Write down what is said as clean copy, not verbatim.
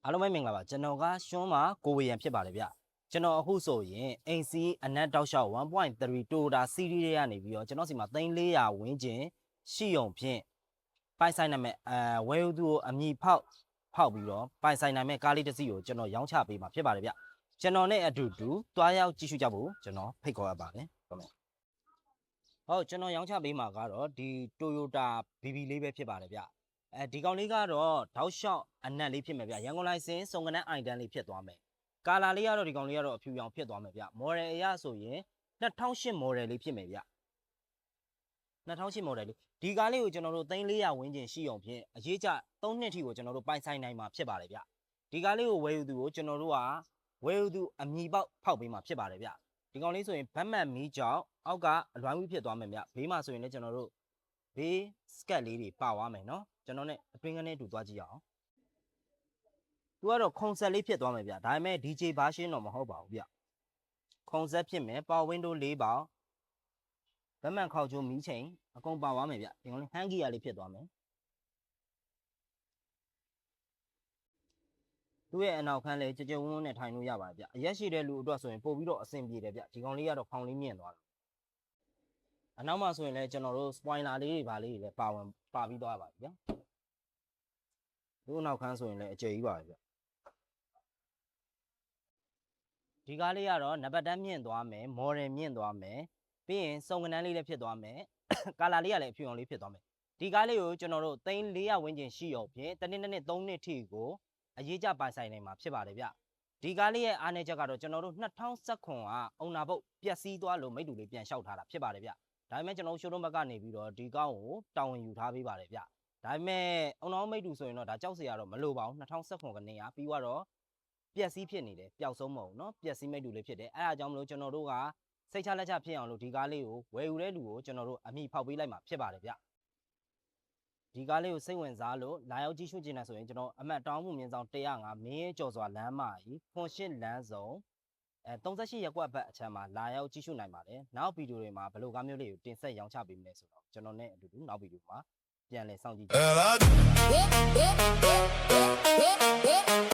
အားလုံးပဲမင်္ဂလာပါကျွန်တော်ကရှွန်းမှာကိုဝေရန်ဖြစ်ပါတယ်ဗျကျွန်တော်အခုဆိုရင် AC အနက်တောက်လျှောက် 1.3 Toyota Series တွေကနေပြီးတော့ကျွန်တော်စီမှာ3400ဝန်းကျင်ရှိုံဖြင့်ပိုင်ဆိုင်နိုင်မဲ့ဝယ်ယူသူကိုအမည်ဖောက်ပြီးတော့ပိုင်ဆိုင်နိုင်မဲ့ကားလေးတစ်စီးကိုကျွန်တော်ရောင်းချပေးမှာဖြစ်ပါတယ်ဗျကျွန်တော်နဲ့အတူတူတွားရောက်ကြည့်ရှုကြဖို့ကျွန်တော်ဖိတ်ခေါ်ရပါတယ်ဟုတ်ကျွန်တော်ရောင်းချပေးမှာကတော့ဒီ Toyota BB လေးပဲဖြစ်ပါတယ်ဗျဒီကောင်လေးကတော့တောက်လျှောက်အနက်လေးဖြစ်မယ်ဗျရန်ကုန်လိုင်စင်စုံကနန်းအိုင်တန်းလေးဖြစ်သွားမယ်ကာလာလေးကတော့ဒီကောင်လေးကတော့အဖြူရောင်ဖြစ်သွားမယ်ဗျမော်ဒယ်အရဆိုရင်2008မော်ဒယ်လေးဖြစ်မယ်ဗျ2008မော်ဒယ်လေးဒီကားလေးကိုကျွန်တော်တို့3400ဝန်းကျင်ရှိအောင်ဖြင့်အရေးကြ3နှစ်ထိကိုကျွန်တော်တို့ပိုင်ဆိုင်နိုင်မှာဖြစ်ပါတယ်ဗျဒီကားလေးကိုဝယ်ယူသူကိုကျွန်တော်တို့ကဝယ်ယူသူအမည်ပေါက်ဖောက်ပေးမှာဖြစ်ပါတယ်ဗျဒီကောင်လေးဆိုရင်ဗတ်မှတ်မီးကြောင်အောက်ကအလွမ်းဝီးဖြစ်သွားမယ်ဗျဘေးမှာဆိုရင်လည်းကျွန်တော်တို့ဘေးစကတ်လေးတွေပါသွားမယ်နော်ကျွန်တော်နဲ့အတွင်းကနေတူသွားကြည့်အောင်သူကတော့ခုံဆက်လေးဖြစ်သွားမယ်ဗျဒါပေမဲ့ DJ version တော့မဟုတ်ပါဘူးဗျခုံဆက်ဖြစ်မယ် Power Window 4ပေါက်ဗတ်မှန်ခေါက်ချိုးမီးချိန်အကုန်ပါသွားမယ်ဗျဒီကောင်လေးဟန်ဂီယာလေးဖြစ်သွားမယ်သူ့ရဲ့အနောက်ခန်းလေးကြကြဝန်းဝန်းနဲ့ထိုင်လို့ရပါတယ်ဗျအရက်ရှိတဲ့လူအတွက်ဆိုရင်ပို့ပြီးတော့အဆင်ပြေတယ်ဗျဒီကောင်လေးကတော့ခေါင်းလေးမြင့်သွားတာအနောက်မှာဆိုရင်လည်းကျွန်တော်တို့ spoiler လေးတွေဗာလေးတွေလည်းပါပြီးသွားပါပြီဗျဒီနောက်ခန်းဆိုရင်လည်းအကျယ်ကြီးပါပဲဗျဒီကားလေးကတော့နံပါတ်တန်းမြင့်သွားမယ်မော်ဒယ်မြင့်သွားမယ်ပြီးရင်စုံကနန်းလေးလည်းဖြစ်သွားမယ်ကာလာလေးကလည်းအဖြူအောင်လေးဖြစ်သွားမယ်ဒီကားလေးကိုကျွန်တော်တို့3400ဝန်းကျင်ရှိအောင်ဖြင့်တစ်နှစ်3နှစ်ထိကိုအရေးကြပိုင်ဆိုင်နိုင်မှာဖြစ်ပါတယ်ဗျဒီကားလေးရဲ့အားနည်းချက်ကတော့ကျွန်တော်တို့2019ကအုံနာဘုတ်ပျက်စီးသွားလို့မိတ္တူလေးပြန်လျှောက်ထားတာဖြစ်ပါတယ်ဗျဒါပေမဲ့ကျွန်တော်ရှိုးလုံးဘက်ကနေပြီးတော့ဒီကောင်းကိုတာဝန်ယူထားပေးပါတယ်ဗျဒါပေမဲ့အုံနောက်မိတ္တူဆိုရင်တော့ဒါကြောက်စရာတော့မလိုပါဘူး2019ကနေရပြီးတော့ပျက်စီးဖြစ်နေတယ်ပျောက်ဆုံးမဟုတ်ဘူးเนาะပျက်စီးမိတ္တူလေးဖြစ်တယ်အဲအားကြောင့်မလို့ကျွန်တော်တို့ကစိတ်ချလက်ချဖြစ်အောင်လို့ဒီကားလေးကိုဝယ်ယူတဲ့လူကိုကျွန်တော်တို့အမိဖောက်ပေးလိုက်မှာဖြစ်ပါတယ်ဗျဒီကားလေးကိုစိတ်ဝင်စားလို့လာရောက်ကြည့်ရှုခြင်းနဲ့ဆိုရင်ကျွန်တော်အမှတ်တောင်းမှုမြင်းဆောင်105မင်းရဲကျော်စွာလမ်းမကြီးဖွန်ရှစ်လမ်းစုံ38ရပ်ကွက်ဘက်အချမ်းမှာလာရောက်ကြည့်ရှုနိုင်ပါတယ်နောက်ဗီဒီယိုတွေမှာဘယ်လိုကားမျိုးလေးကိုတင်ဆက်ရောင်းချပေးမလဲဆိုတော့ကျွန်တော်နဲ့အတူတူနောက်ဗီဒီယိုမှာပြန်လည်စောင့်ကြည့်ကြ